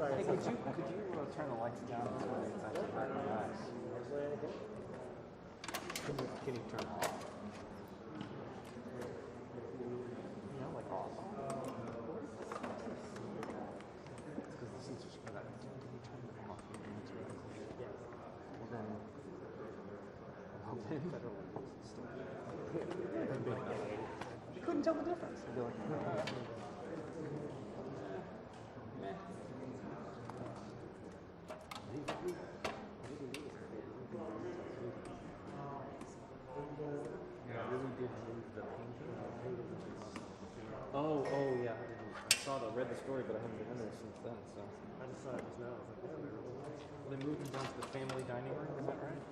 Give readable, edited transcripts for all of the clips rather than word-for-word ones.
Hey, could you turn the lights down so it's actually hurting my eyes? Can you turn it off? You know, like off. It's because this is just for that. Can you turn it off? Yeah. Well then, you couldn't tell the difference. You'd be like, meh. Oh yeah. I read the story, but I haven't been in there since then. So I just thought it was now. Well, they moved him down to the family dining room. Is that right?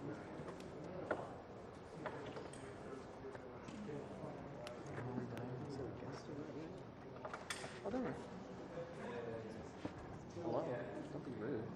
Family dining room. Is there a guest already? Oh, there. Hello. Don't be rude.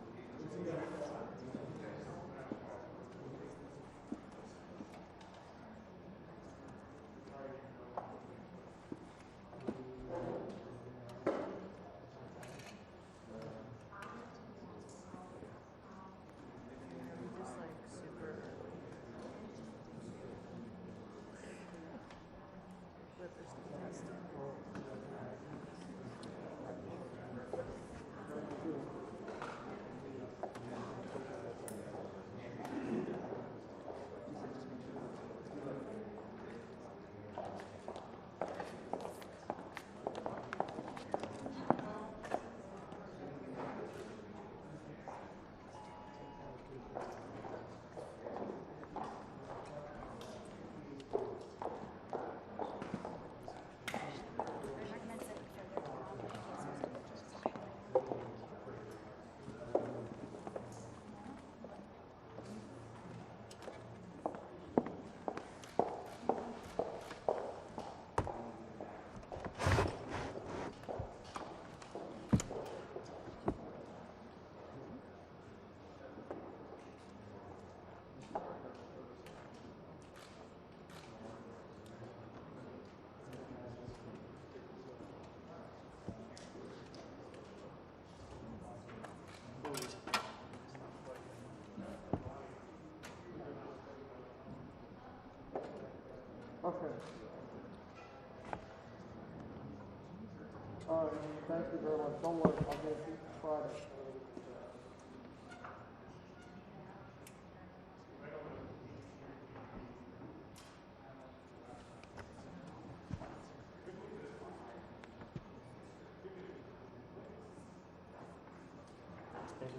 Okay. All right. Thank you very much. Don't worry. I'll get you Friday.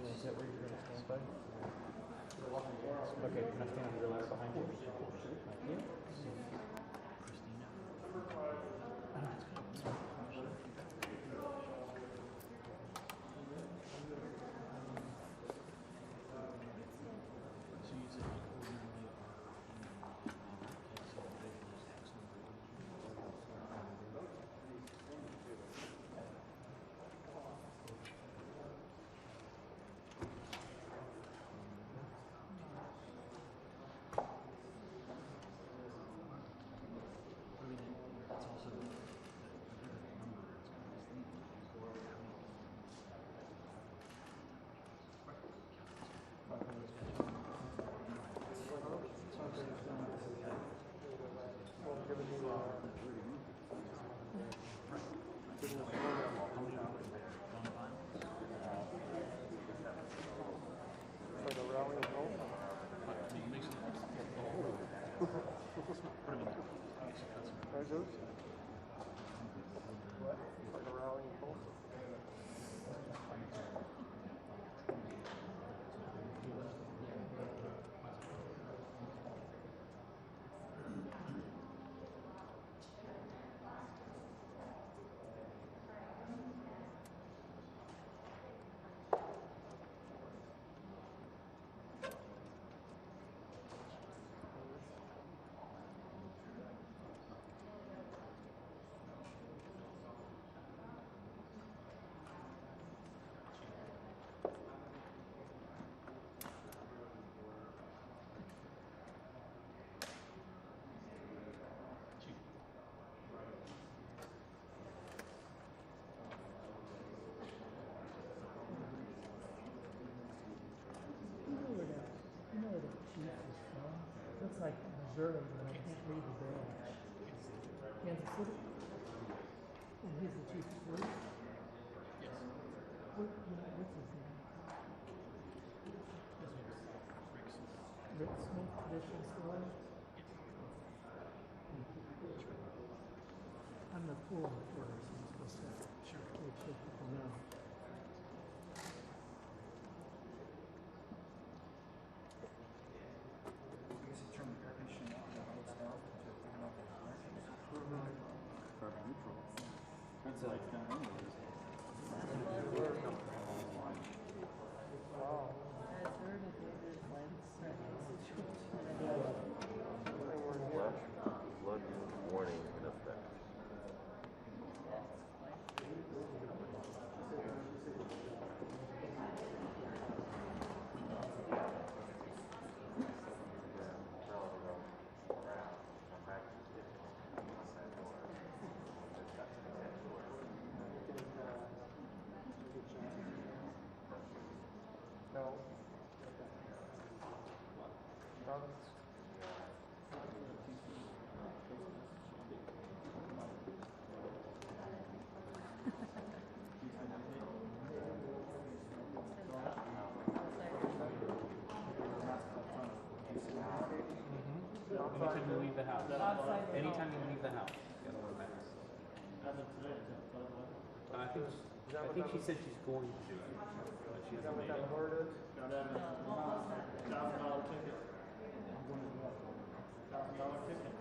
Is that where you're going to stand by? Okay, can I stand on your ladder behind you? Thank you. Missouri, but I can't read the bill. Kansas City? And he's the chief of police? Yes. What's his name? Rick Smith, traditional story? I'm the pool reporter, so I'm supposed to make sure people know. Blood warning in effect. No. Anytime you leave the house. Anytime you leave the house, you gotta wear masks. I think she said she's going to do it, but she hasn't made it. Word is? $1,000 ticket. $1,000 ticket.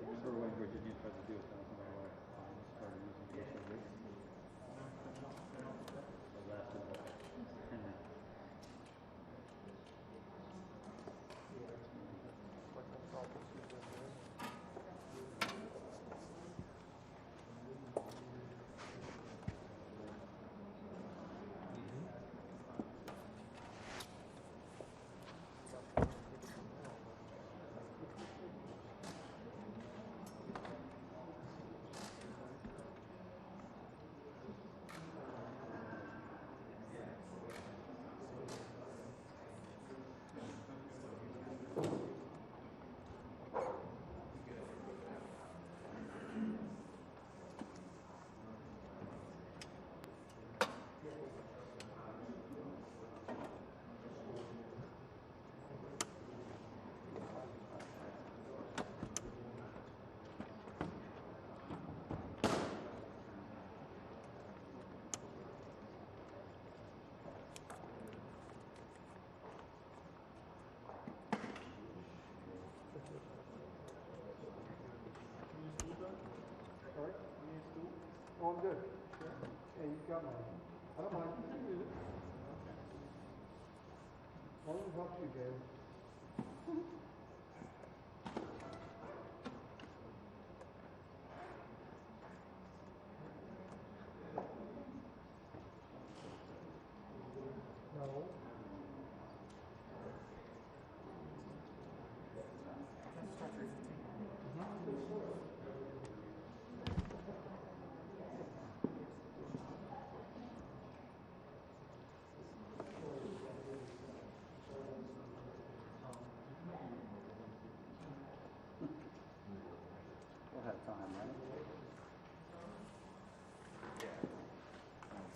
Remember when Virginia tried to do $1,000 fine, started using HOV? It lasted about 10 minutes. Sorry? Oh, I'm good. Yeah, you've got mine. I don't mind. You can use it. As long as it helps you, Gabe. No. We'll have time, right?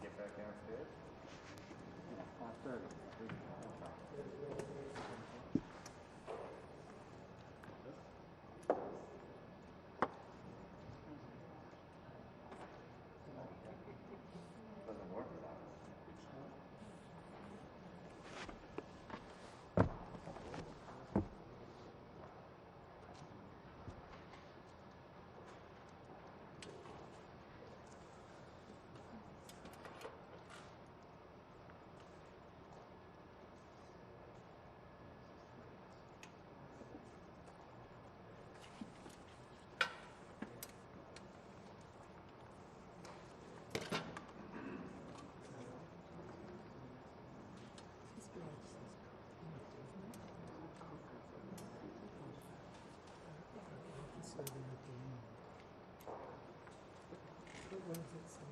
Get back downstairs. Yeah, 5:30. Doesn't work without it. What does it say?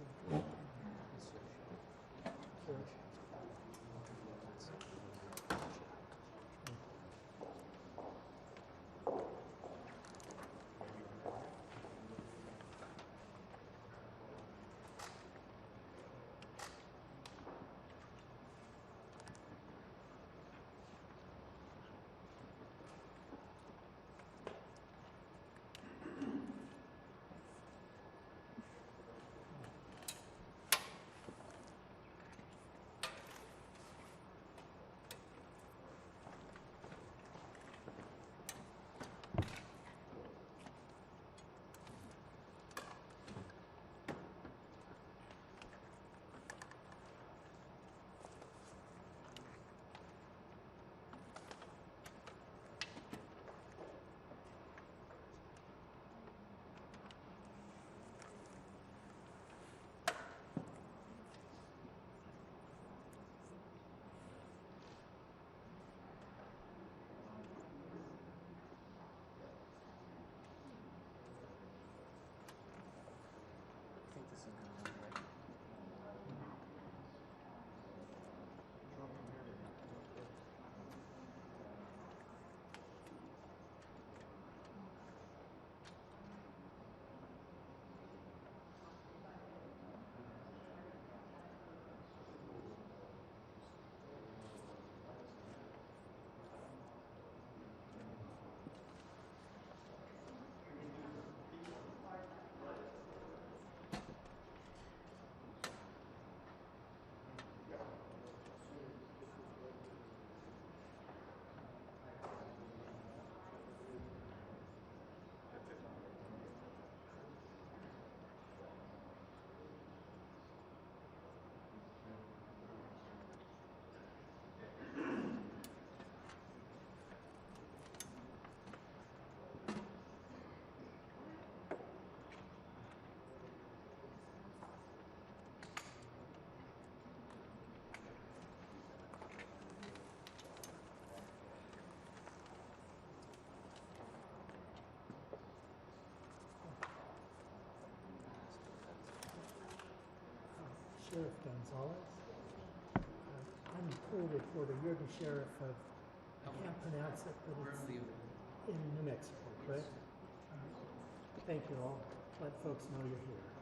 Sheriff Gonzalez. I'm the poll reporter. You're the sheriff of, I can't pronounce it, but it's in New Mexico, correct? Thank you all. Let folks know you're here.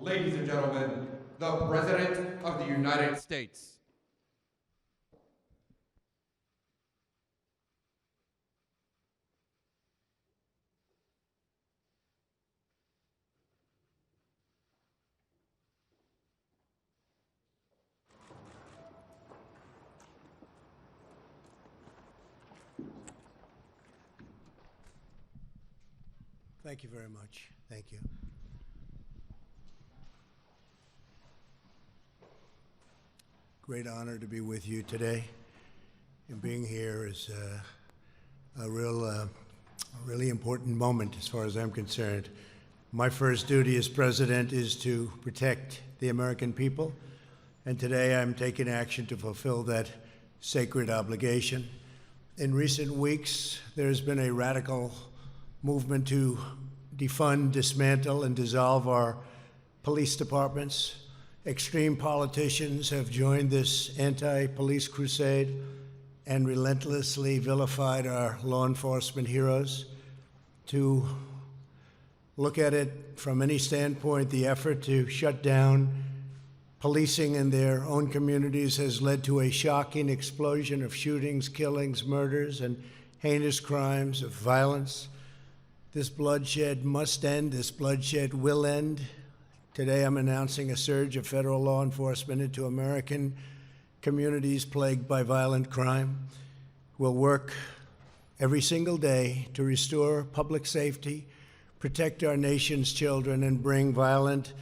Ladies and gentlemen, the President of the United States. Thank you very much. Thank you. Great honor to be with you today. And being here is a really important moment as far as I'm concerned. My first duty as president is to protect the American people. And today I'm taking action to fulfill that sacred obligation. In recent weeks, there's been a radical movement to defund, dismantle, and dissolve our police departments. Extreme politicians have joined this anti-police crusade and relentlessly vilified our law enforcement heroes. To look at it from any standpoint, the effort to shut down policing in their own communities has led to a shocking explosion of shootings, killings, murders, and heinous crimes of violence. This bloodshed must end. This bloodshed will end. Today I'm announcing a surge of federal law enforcement into American communities plagued by violent crime. We'll work every single day to restore public safety, protect our nation's children, and bring violent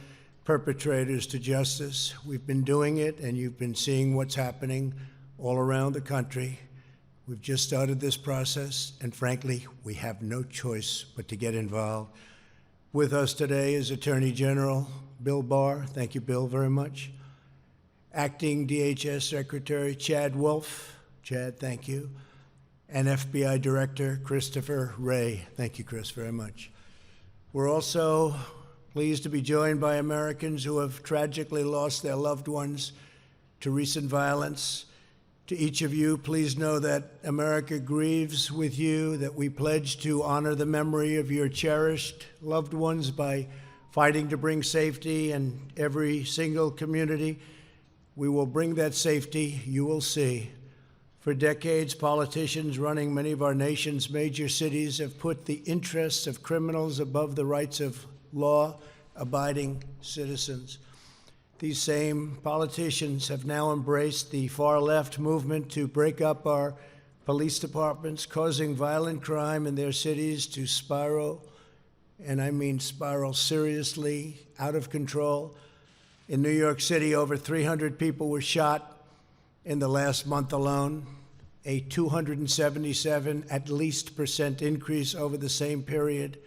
perpetrators to justice. We've been doing it, and you've been seeing what's happening all around the country. We've just started this process, and frankly, we have no choice but to get involved. With us today is Attorney General Bill Barr. Thank you, Bill, very much. Acting DHS Secretary Chad Wolf. Chad, thank you. And FBI Director Christopher Wray. Thank you, Chris, very much. We're also pleased to be joined by Americans who have tragically lost their loved ones to recent violence. To each of you, please know that America grieves with you, that we pledge to honor the memory of your cherished loved ones by fighting to bring safety in every single community. We will bring that safety, you will see. For decades, politicians running many of our nation's major cities have put the interests of criminals above the rights of law-abiding citizens. These same politicians have now embraced the far-left movement to break up our police departments, causing violent crime in their cities to spiral, and I mean spiral seriously, out of control. In New York City, over 300 people were shot in the last month alone, a 277 at least % increase over the same period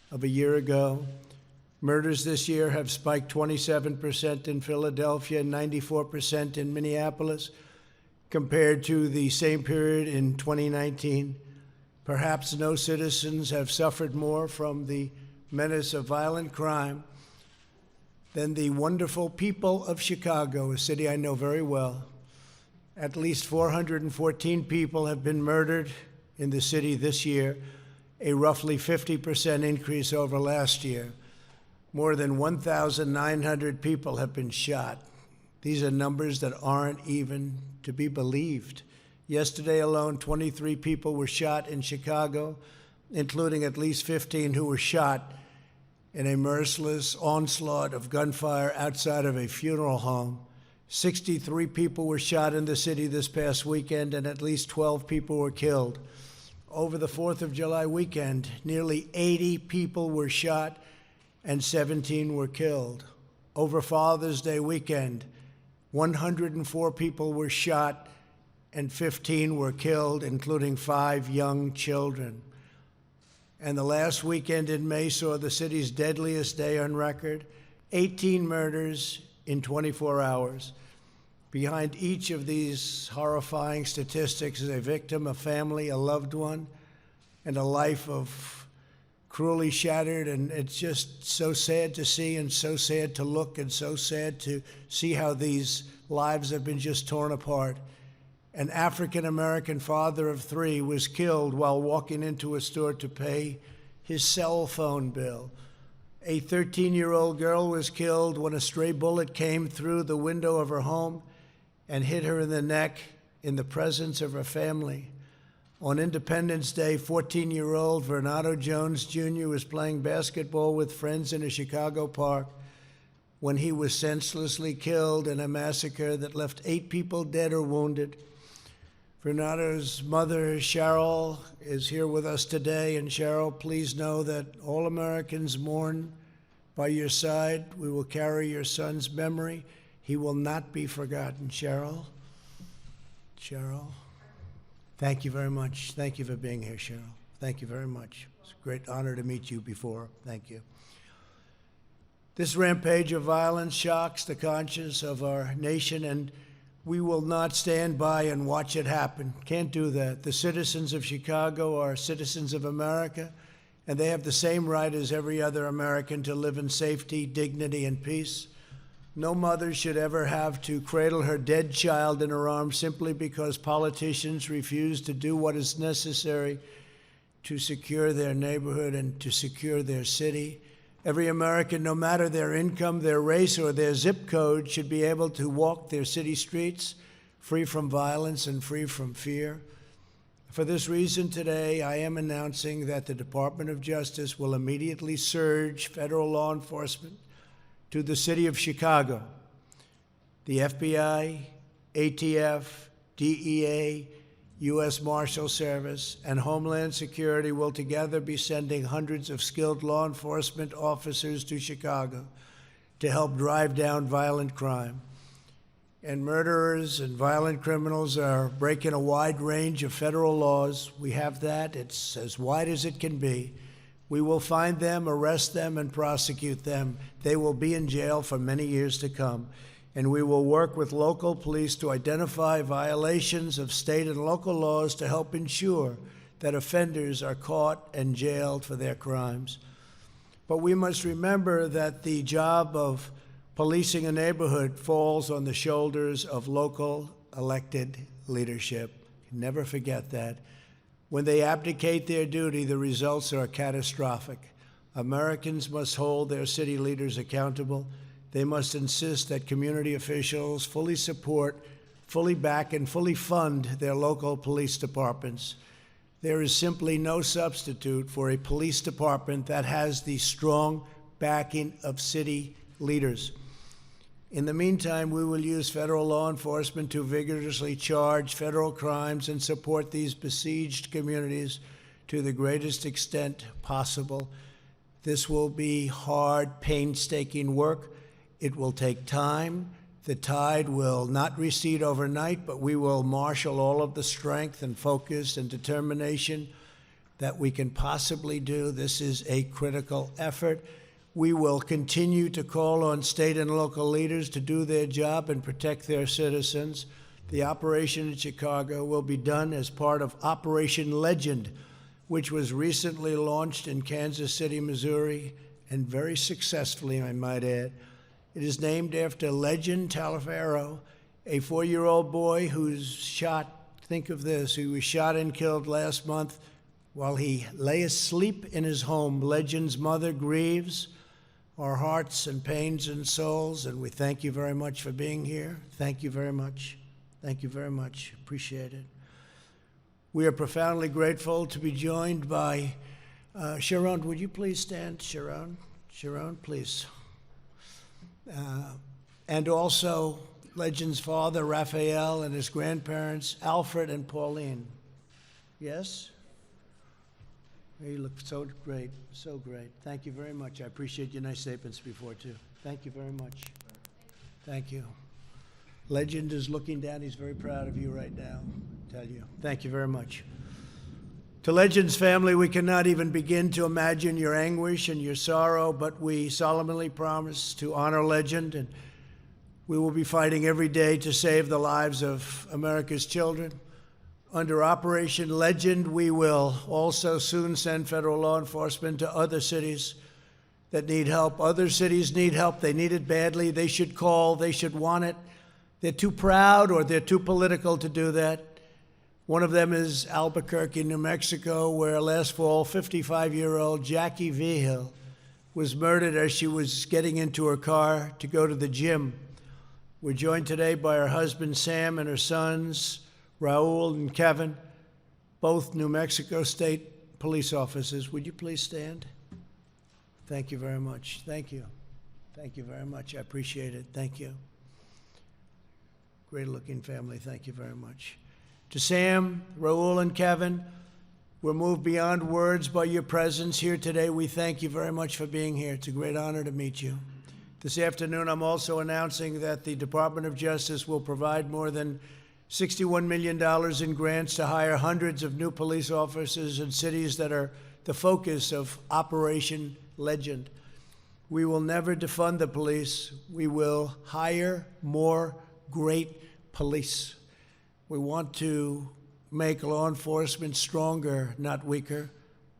of a year ago. Murders this year have spiked 27% in Philadelphia, 94% in Minneapolis, compared to the same period in 2019. Perhaps no citizens have suffered more from the menace of violent crime than the wonderful people of Chicago, a city I know very well. At least 414 people have been murdered in the city this year, a roughly 50% increase over last year. More than 1,900 people have been shot. These are numbers that aren't even to be believed. Yesterday alone, 23 people were shot in Chicago, including at least 15 who were shot in a merciless onslaught of gunfire outside of a funeral home. 63 people were shot in the city this past weekend, and at least 12 people were killed. Over the 4th of July weekend, nearly 80 people were shot and 17 were killed. Over Father's Day weekend, 104 people were shot and 15 were killed, including 5 young children. And the last weekend in May saw the city's deadliest day on record, 18 murders in 24 hours. Behind each of these horrifying statistics is a victim, a family, a loved one, and a life of cruelly shattered, and it's just so sad to see and so sad to look and so sad to see how these lives have been just torn apart. An African-American father of 3 was killed while walking into a store to pay his cell phone bill. A 13-year-old girl was killed when a stray bullet came through the window of her home and hit her in the neck in the presence of her family. On Independence Day, 14-year-old Bernardo Jones Jr. was playing basketball with friends in a Chicago park when he was senselessly killed in a massacre that left 8 people dead or wounded. Bernardo's mother, Cheryl, is here with us today. And Cheryl, please know that all Americans mourn by your side. We will carry your son's memory. He will not be forgotten. Cheryl? Cheryl? Thank you very much. Thank you for being here, Cheryl. Thank you very much. It's a great honor to meet you before. Thank you. This rampage of violence shocks the conscience of our nation, and we will not stand by and watch it happen. Can't do that. The citizens of Chicago are citizens of America, and they have the same right as every other American to live in safety, dignity, and peace. No mother should ever have to cradle her dead child in her arms simply because politicians refuse to do what is necessary to secure their neighborhood and to secure their city. Every American, no matter their income, their race, or their zip code, should be able to walk their city streets free from violence and free from fear. For this reason, today, I am announcing that the Department of Justice will immediately surge federal law enforcement to the city of Chicago. The FBI, ATF, DEA, U.S. Marshal Service, and Homeland Security will together be sending hundreds of skilled law enforcement officers to Chicago to help drive down violent crime. And murderers and violent criminals are breaking a wide range of federal laws. We have that. It's as wide as it can be. We will find them, arrest them, and prosecute them. They will be in jail for many years to come. And we will work with local police to identify violations of state and local laws to help ensure that offenders are caught and jailed for their crimes. But we must remember that the job of policing a neighborhood falls on the shoulders of local elected leadership. Never forget that. When they abdicate their duty, the results are catastrophic. Americans must hold their city leaders accountable. They must insist that community officials fully support, fully back, and fully fund their local police departments. There is simply no substitute for a police department that has the strong backing of city leaders. In the meantime, we will use federal law enforcement to vigorously charge federal crimes and support these besieged communities to the greatest extent possible. This will be hard, painstaking work. It will take time. The tide will not recede overnight, but we will marshal all of the strength and focus and determination that we can possibly do. This is a critical effort. We will continue to call on state and local leaders to do their job and protect their citizens. The operation in Chicago will be done as part of Operation Legend, which was recently launched in Kansas City, Missouri, and very successfully, I might add. It is named after Legend Taliaferro, a 4-year-old boy who's shot, think of this, he was shot and killed last month while he lay asleep in his home. Legend's mother grieves our hearts and pains and souls, and we thank you very much for being here. Thank you very much. Thank you very much. Appreciate it. We are profoundly grateful to be joined by Sharon. Would you please stand, Sharon? Sharon, please. And also Legend's father, Raphael, and his grandparents, Alfred and Pauline. Yes? You look so great, so great. Thank you very much. I appreciate your nice statements before, too. Thank you very much. Thank you. Legend is looking down. He's very proud of you right now, I tell you. Thank you very much. To Legend's family, we cannot even begin to imagine your anguish and your sorrow, but we solemnly promise to honor Legend, and we will be fighting every day to save the lives of America's children. Under Operation Legend, we will also soon send federal law enforcement to other cities that need help. Other cities need help. They need it badly. They should call. They should want it. They're too proud or they're too political to do that. One of them is Albuquerque, New Mexico, where last fall, 55-year-old Jackie Vigil was murdered as she was getting into her car to go to the gym. We're joined today by her husband, Sam, and her sons, Raul and Kevin, both New Mexico State police officers. Would you please stand? Thank you very much. Thank you. Thank you very much. I appreciate it. Thank you. Great-looking family. Thank you very much. To Sam, Raul, and Kevin, we're moved beyond words by your presence here today. We thank you very much for being here. It's a great honor to meet you. This afternoon, I'm also announcing that the Department of Justice will provide more than $61 million in grants to hire hundreds of new police officers in cities that are the focus of Operation Legend. We will never defund the police. We will hire more great police. We want to make law enforcement stronger, not weaker.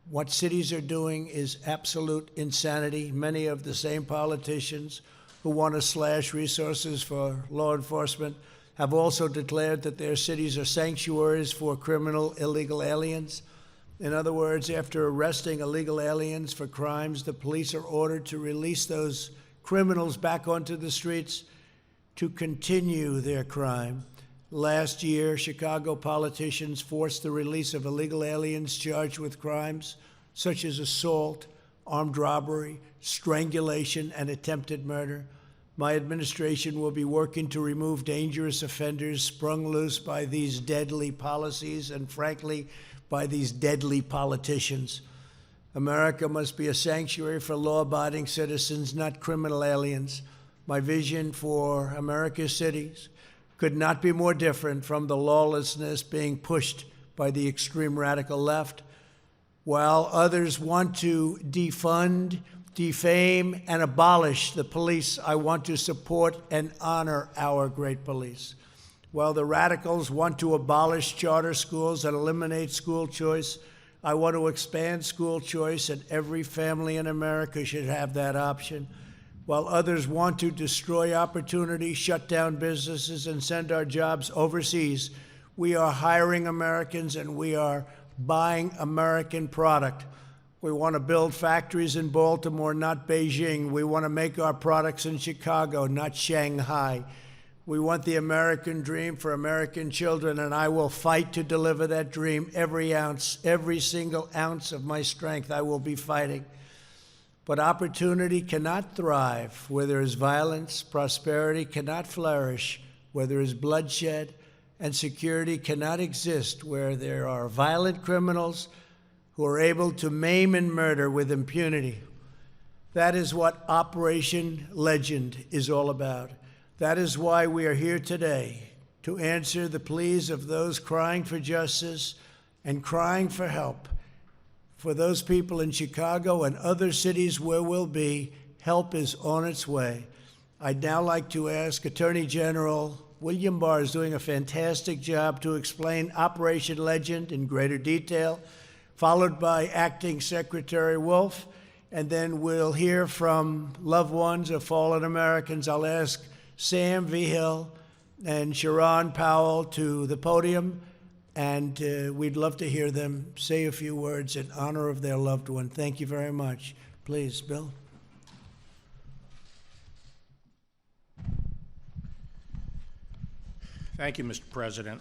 What cities are doing is absolute insanity. Many of the same politicians who want to slash resources for law enforcement have also declared that their cities are sanctuaries for criminal illegal aliens. In other words, after arresting illegal aliens for crimes, the police are ordered to release those criminals back onto the streets to continue their crime. Last year, Chicago politicians forced the release of illegal aliens charged with crimes such as assault, armed robbery, strangulation, and attempted murder. My administration will be working to remove dangerous offenders sprung loose by these deadly policies and, frankly, by these deadly politicians. America must be a sanctuary for law-abiding citizens, not criminal aliens. My vision for America's cities could not be more different from the lawlessness being pushed by the extreme radical left. While others want to defund, defame, and abolish the police, I want to support and honor our great police. While the radicals want to abolish charter schools and eliminate school choice, I want to expand school choice, and every family in America should have that option. While others want to destroy opportunity, shut down businesses, and send our jobs overseas, we are hiring Americans and we are buying American product. We want to build factories in Baltimore, not Beijing. We want to make our products in Chicago, not Shanghai. We want the American dream for American children, and I will fight to deliver that dream every ounce, every single ounce of my strength. I will be fighting. But opportunity cannot thrive where there is violence, prosperity cannot flourish where there is bloodshed, and security cannot exist where there are violent criminals who are able to maim and murder with impunity. That is what Operation Legend is all about. That is why we are here today, to answer the pleas of those crying for justice and crying for help. For those people in Chicago and other cities where we'll be, help is on its way. I'd now like to ask Attorney General William Barr, is doing a fantastic job, to explain Operation Legend in greater detail, followed by Acting Secretary Wolf, and then we'll hear from loved ones of fallen Americans. I'll ask Sam Vigil and Sharon Powell to the podium, and we'd love to hear them say a few words in honor of their loved one. Thank you very much. Please, Bill. Thank you, Mr. President.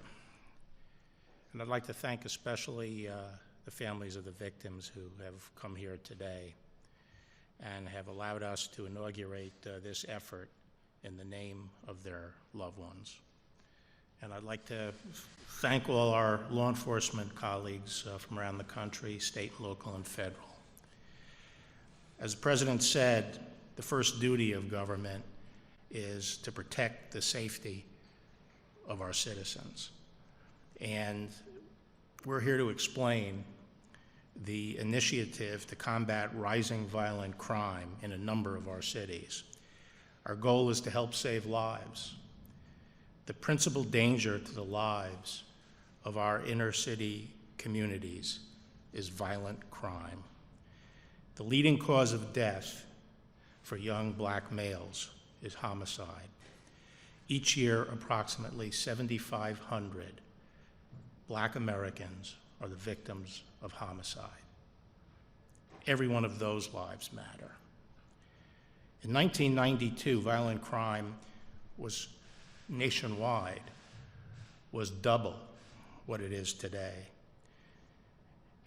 And I'd like to thank especially the families of the victims who have come here today and have allowed us to inaugurate this effort in the name of their loved ones. And I'd like to thank all our law enforcement colleagues from around the country, state, local, and federal. As the President said, the first duty of government is to protect the safety of our citizens. And we're here to explain the initiative to combat rising violent crime in a number of our cities. Our goal is to help save lives. The principal danger to the lives of our inner city communities is violent crime. The leading cause of death for young black males is homicide. Each year, approximately 7,500 black Americans are the victims of homicide. Every one of those lives matter. In 1992, violent crime was nationwide, was double what it is today.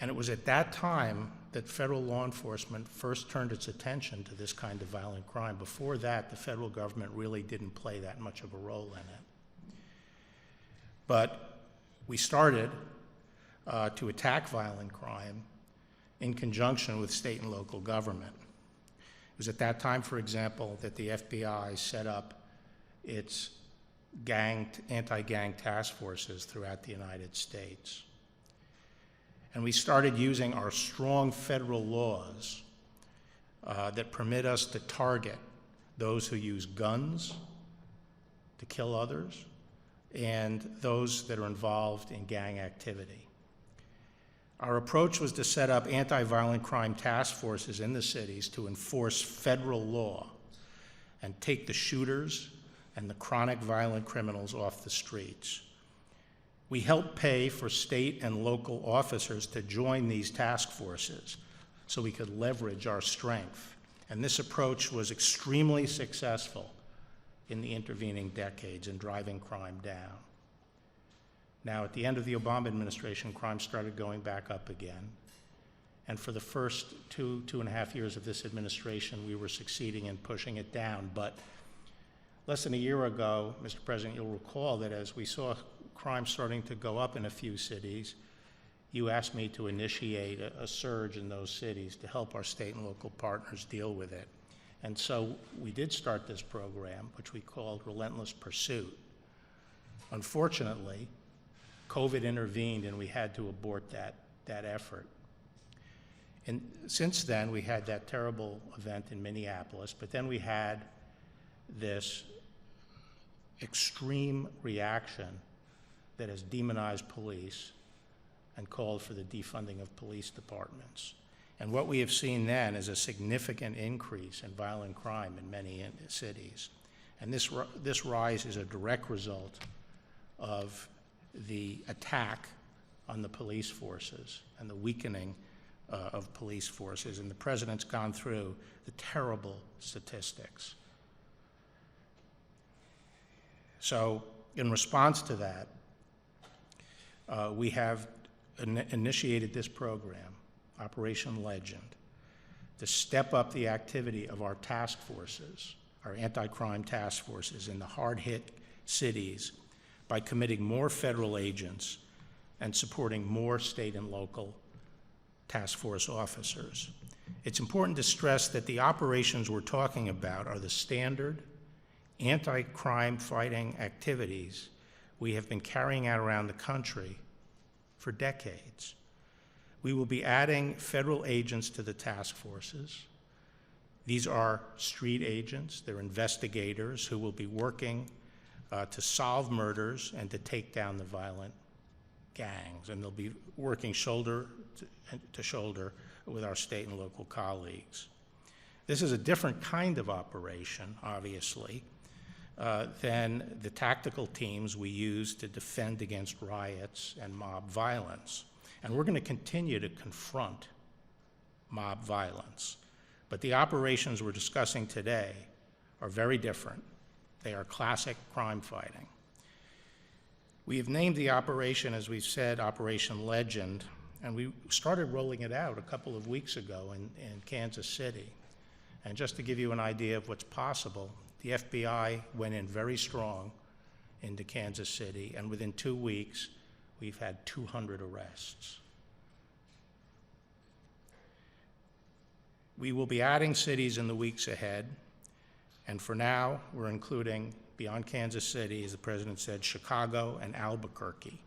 And it was at that time that federal law enforcement first turned its attention to this kind of violent crime. Before that, the federal government really didn't play that much of a role in it. But we started to attack violent crime in conjunction with state and local government. It was at that time, for example, that the FBI set up its anti-gang task forces throughout the United States. And we started using our strong federal laws that permit us to target those who use guns to kill others and those that are involved in gang activity. Our approach was to set up anti-violent crime task forces in the cities to enforce federal law and take the shooters and the chronic violent criminals off the streets. We helped pay for state and local officers to join these task forces so we could leverage our strength. And this approach was extremely successful in the intervening decades in driving crime down. Now, at the end of the Obama administration, crime started going back up again. And for the first two and a half years of this administration, we were succeeding in pushing it down. But less than a year ago, Mr. President, you'll recall that as we saw crime starting to go up in a few cities, you asked me to initiate a surge in those cities to help our state and local partners deal with it. And so we did start this program, which we called Relentless Pursuit. Unfortunately, COVID intervened and we had to abort that effort. And since then, we had that terrible event in Minneapolis, but then we had this extreme reaction that has demonized police and called for the defunding of police departments. And what we have seen then is a significant increase in violent crime in many cities. And this rise is a direct result of the attack on the police forces and the weakening of police forces. And the president's gone through the terrible statistics. So in response to that, we have initiated this program, Operation Legend, to step up the activity of our task forces, our anti-crime task forces in the hard-hit cities by committing more federal agents and supporting more state and local task force officers. It's important to stress that the operations we're talking about are the standard anti-crime fighting activities we have been carrying out around the country for decades. We will be adding federal agents to the task forces. These are street agents, they're investigators who will be working to solve murders and to take down the violent gangs, and they'll be working shoulder to shoulder with our state and local colleagues. This is a different kind of operation, obviously, than the tactical teams we use to defend against riots and mob violence. And we're going to continue to confront mob violence. But the operations we're discussing today are very different. They are classic crime fighting. We have named the operation, as we've said, Operation Legend, and we started rolling it out a couple of weeks ago in Kansas City. And just to give you an idea of what's possible, the FBI went in very strong into Kansas City, and within 2 weeks, we've had 200 arrests. We will be adding cities in the weeks ahead, and for now, we're including, beyond Kansas City, as the president said, Chicago and Albuquerque.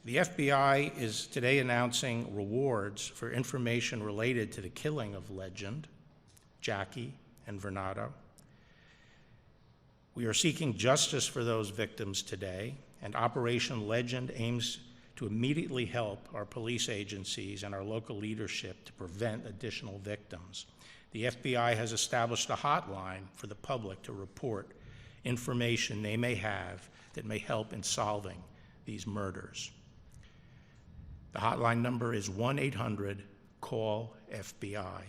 The FBI is today announcing rewards for information related to the killing of Legend, Jackie, and Vernado. We are seeking justice for those victims today, and Operation Legend aims to immediately help our police agencies and our local leadership to prevent additional victims. The FBI has established a hotline for the public to report information they may have that may help in solving these murders. The hotline number is 1-800-CALL-FBI.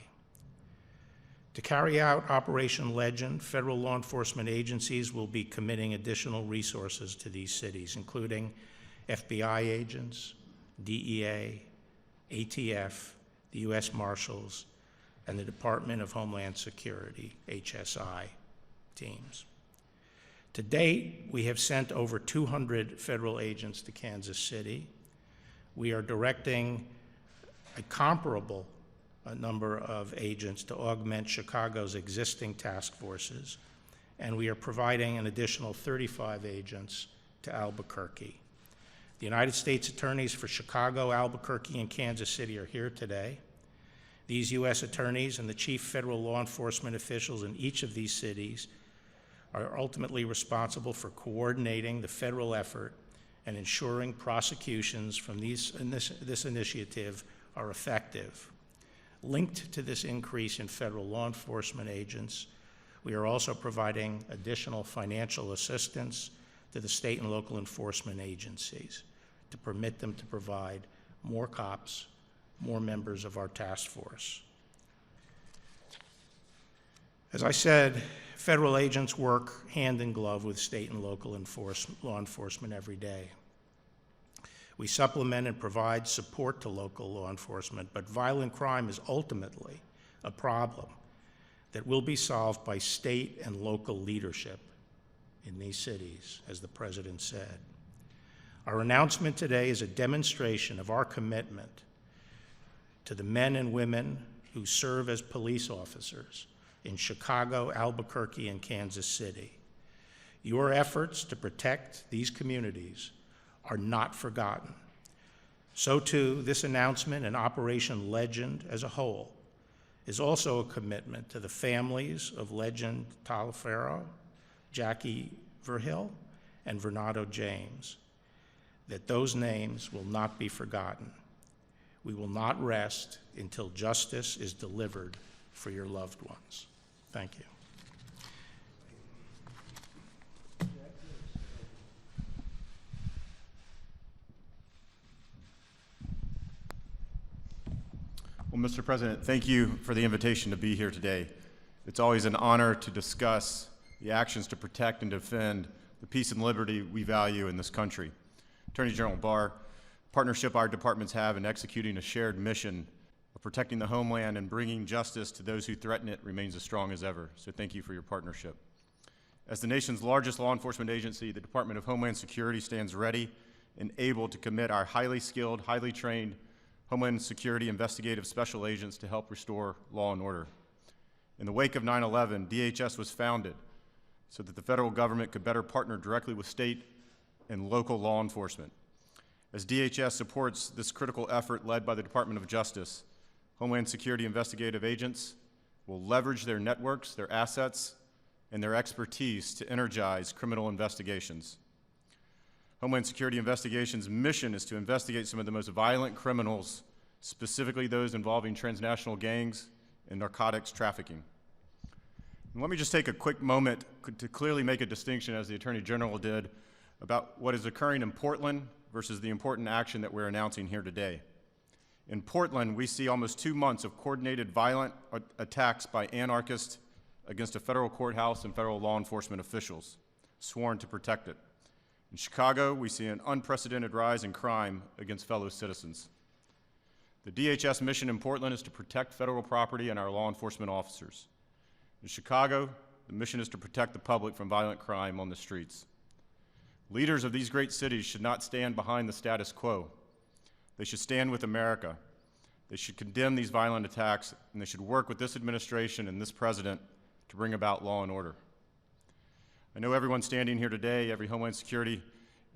To carry out Operation Legend, federal law enforcement agencies will be committing additional resources to these cities, including FBI agents, DEA, ATF, the U.S. Marshals, and the Department of Homeland Security, HSI, teams. To date, we have sent over 200 federal agents to Kansas City. We are directing a comparable number of agents to augment Chicago's existing task forces, and we are providing an additional 35 agents to Albuquerque. The United States attorneys for Chicago, Albuquerque, and Kansas City are here today. These U.S. attorneys and the chief federal law enforcement officials in each of these cities are ultimately responsible for coordinating the federal effort and ensuring prosecutions from this initiative are effective. Linked to this increase in federal law enforcement agents, we are also providing additional financial assistance to the state and local enforcement agencies to permit them to provide more cops, more members of our task force. As I said, federal agents work hand in glove with state and local law enforcement every day. We supplement and provide support to local law enforcement, but violent crime is ultimately a problem that will be solved by state and local leadership in these cities, as the President said. Our announcement today is a demonstration of our commitment to the men and women who serve as police officers in Chicago, Albuquerque, and Kansas City. Your efforts to protect these communities are not forgotten. So too, this announcement and Operation Legend as a whole is also a commitment to the families of Legend Talifero, Jackie Verhill, and Vernado James, that those names will not be forgotten. We will not rest until justice is delivered for your loved ones. Thank you. Well, Mr. President, thank you for the invitation to be here today. It's always an honor to discuss the actions to protect and defend the peace and liberty we value in this country. Attorney General Barr, partnership our departments have in executing a shared mission of protecting the homeland and bringing justice to those who threaten it remains as strong as ever. So thank you for your partnership. As the nation's largest law enforcement agency, the Department of Homeland Security stands ready and able to commit our highly skilled, highly trained Homeland Security investigative special agents to help restore law and order. In the wake of 9/11, DHS was founded so that the federal government could better partner directly with state and local law enforcement. As DHS supports this critical effort led by the Department of Justice, Homeland Security investigative agents will leverage their networks, their assets, and their expertise to energize criminal investigations. Homeland Security Investigations' mission is to investigate some of the most violent criminals, specifically those involving transnational gangs and narcotics trafficking. And let me just take a quick moment to clearly make a distinction, as the Attorney General did, about what is occurring in Portland versus the important action that we're announcing here today. In Portland, we see almost 2 months of coordinated violent attacks by anarchists against a federal courthouse and federal law enforcement officials sworn to protect it. In Chicago, we see an unprecedented rise in crime against fellow citizens. The DHS mission in Portland is to protect federal property and our law enforcement officers. In Chicago, the mission is to protect the public from violent crime on the streets. Leaders of these great cities should not stand behind the status quo. They should stand with America. They should condemn these violent attacks, and they should work with this administration and this president to bring about law and order. I know everyone standing here today, every Homeland Security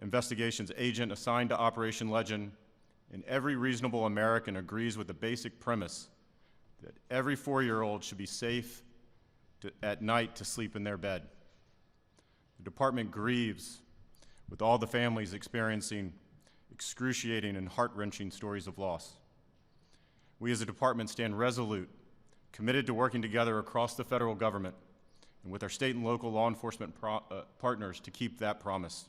investigations agent assigned to Operation Legend, and every reasonable American agrees with the basic premise that every 4-year-old should be safe at night to sleep in their bed. The department grieves with all the families experiencing excruciating and heart-wrenching stories of loss. We as a department stand resolute, committed to working together across the federal government and with our state and local law enforcement partners to keep that promise.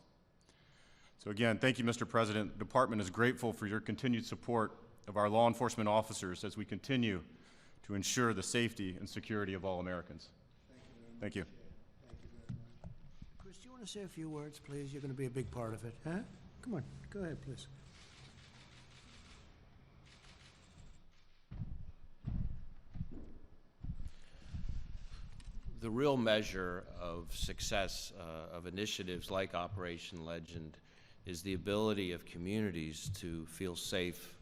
So again, thank you, Mr. President. The department is grateful for your continued support of our law enforcement officers as we continue to to ensure the safety and security of all Americans. Thank you. Chris, do you want to say a few words, please? You're going to be a big part of it, huh? Come on, go ahead, please. The real measure of success of initiatives like Operation Legend is the ability of communities to feel safe.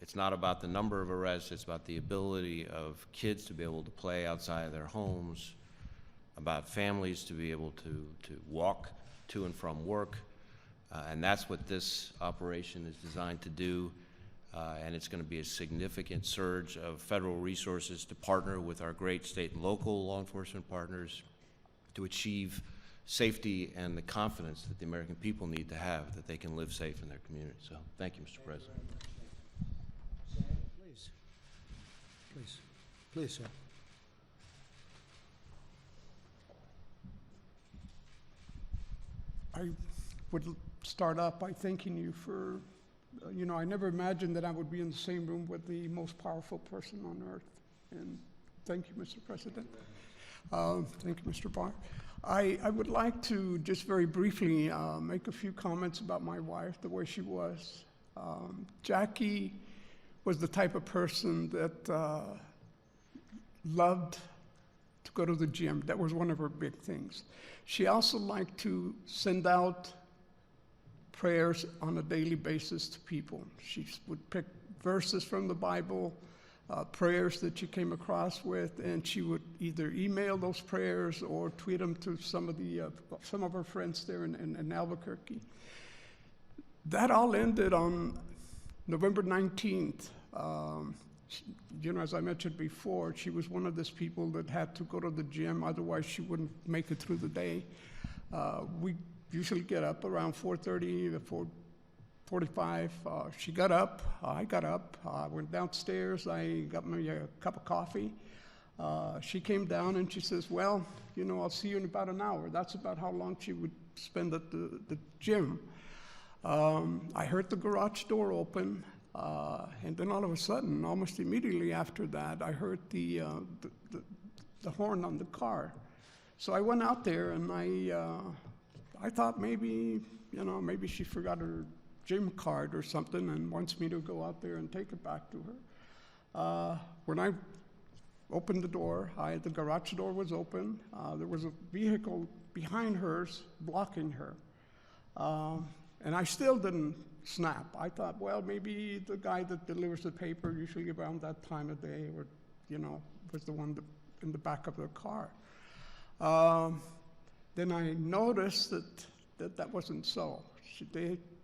It's not about the number of arrests, it's about the ability of kids to be able to play outside of their homes, about families to be able to walk to and from work, and that's what this operation is designed to do. And it's going to be a significant surge of federal resources to partner with our great state and local law enforcement partners to achieve safety and the confidence that the American people need to have that they can live safe in their community. So thank you, Mr. President. Please. Please. Please, sir. I would start off by thanking you for, I never imagined that I would be in the same room with the most powerful person on earth. And thank you, Mr. President. Thank you, Mr. Barr. I would like to just very briefly make a few comments about my wife, the way she was. Jackie was the type of person that loved to go to the gym. That was one of her big things. She also liked to send out prayers on a daily basis to people. She would pick verses from the Bible, prayers that she came across with, and she would either email those prayers or tweet them to some of her friends there in Albuquerque. That all ended on November 19th. As I mentioned before, she was one of those people that had to go to the gym, otherwise she wouldn't make it through the day. We usually get up around 4:30 to 4:45. She got up, I got up, went downstairs, I got me a cup of coffee. She came down and she says, well, I'll see you in about an hour. That's about how long she would spend at the gym. I heard the garage door open, and then all of a sudden, almost immediately after that, I heard the horn on the car. So I went out there and I thought maybe she forgot her gym card or something and wants me to go out there and take it back to her. When I opened the door, the garage door was open. There was a vehicle behind hers blocking her. And I still didn't snap. I thought, well, maybe the guy that delivers the paper usually around that time of day was the one in the back of the car. Then I noticed that wasn't so.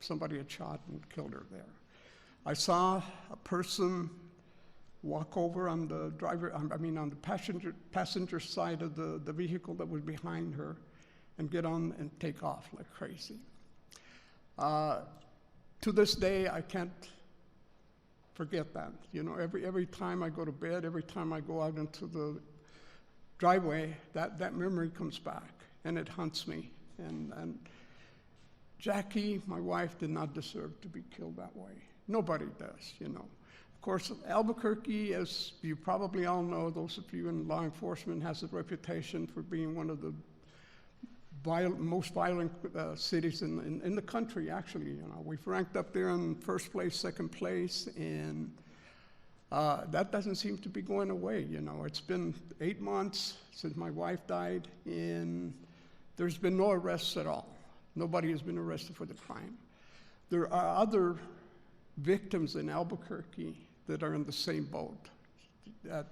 Somebody had shot and killed her there. I saw a person walk over on the on the passenger side of the vehicle that was behind her and get on and take off like crazy. To this day, I can't forget that. Every time I go to bed, every time I go out into the driveway, that memory comes back and it haunts me. And Jackie, my wife, did not deserve to be killed that way. Nobody does, Of course, Albuquerque, as you probably all know, those of you in law enforcement, has a reputation for being one of the most violent cities in the country, actually. We've ranked up there in first place, second place, and that doesn't seem to be going away. It's been 8 months since my wife died, and there's been no arrests at all. Nobody has been arrested for the crime. There are other victims in Albuquerque that are in the same boat.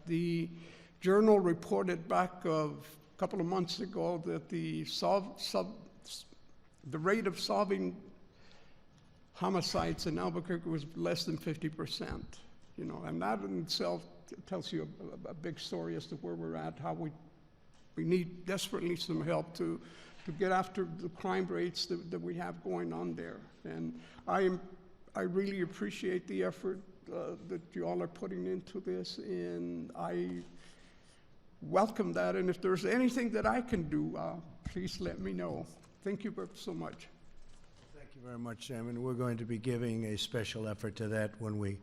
The Journal reported back a couple of months ago that the rate of solving homicides in Albuquerque was less than 50%. And that in itself tells you a big story as to where we're at, how we need desperately some help to get after the crime rates that we have going on there. And I really appreciate the effort that you all are putting into this, and I welcome that. And if there's anything that I can do, please let me know. Thank you so much. Thank you very much, Sam. And we're going to be giving a special effort to that when we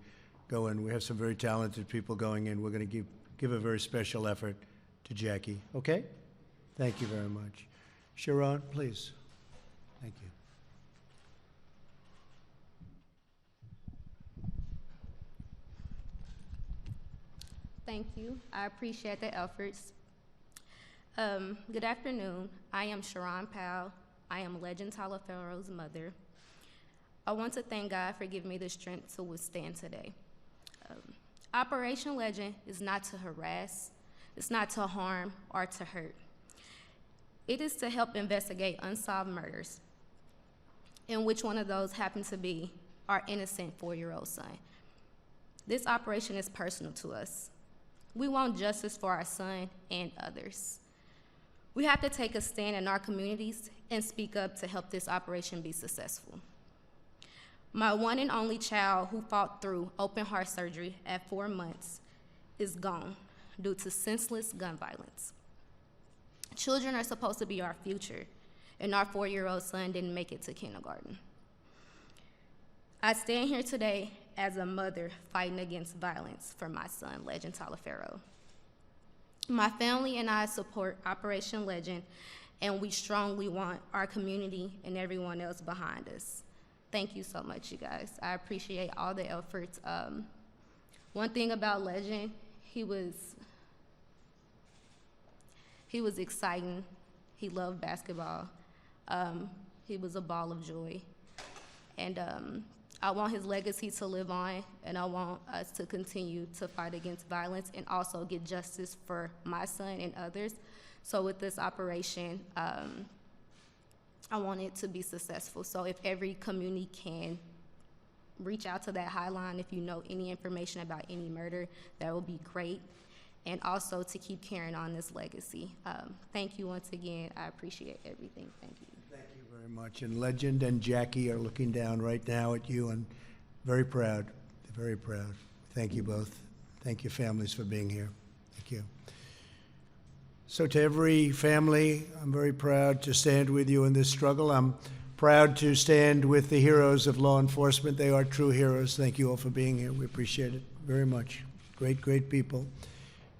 go in. We have some very talented people going in. We're going to give a very special effort to Jackie. Okay? Thank you very much. Sharon, please. Thank you. Thank you. I appreciate the efforts. Good afternoon. I am Sharon Powell. I am Legend Talafero's mother. I want to thank God for giving me the strength to withstand today. Operation Legend is not to harass, it's not to harm or to hurt. It is to help investigate unsolved murders, and which one of those happened to be our innocent 4-year-old son. This operation is personal to us. We want justice for our son and others. We have to take a stand in our communities and speak up to help this operation be successful. My one and only child who fought through open heart surgery at 4 months is gone due to senseless gun violence. Children are supposed to be our future, and our 4-year-old son didn't make it to kindergarten. I stand here today as a mother fighting against violence for my son, Legend Talafero. My family and I support Operation Legend, and we strongly want our community and everyone else behind us. Thank you so much, you guys. I appreciate all the efforts. One thing about Legend, he was exciting. He loved basketball. He was a ball of joy. And I want his legacy to live on, and I want us to continue to fight against violence and also get justice for my son and others. So with this operation, I want it to be successful. So if every community can reach out to that hotline, if you know any information about any murder, that would be great. And also to keep carrying on this legacy. Thank you once again. I appreciate everything. Thank you. Thank you very much. And Legend and Jackie are looking down right now at you and very proud. They're very proud. Thank you both. Thank you, families, for being here. Thank you. So to every family, I'm very proud to stand with you in this struggle. I'm proud to stand with the heroes of law enforcement. They are true heroes. Thank you all for being here. We appreciate it very much. Great, great people.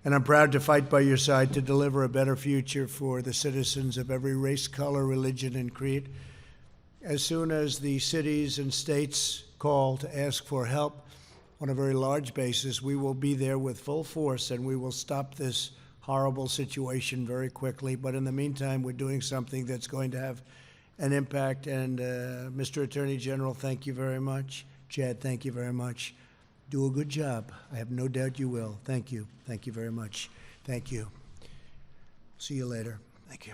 And I'm proud to fight by your side to deliver a better future for the citizens of every race, color, religion, and creed. As soon as the cities and states call to ask for help on a very large basis, we will be there with full force, and we will stop this horrible situation very quickly. But in the meantime, we're doing something that's going to have an impact. And Mr. Attorney General, thank you very much. Chad, thank you very much. Do a good job. I have no doubt you will. Thank you. Thank you very much. Thank you. See you later. Thank you.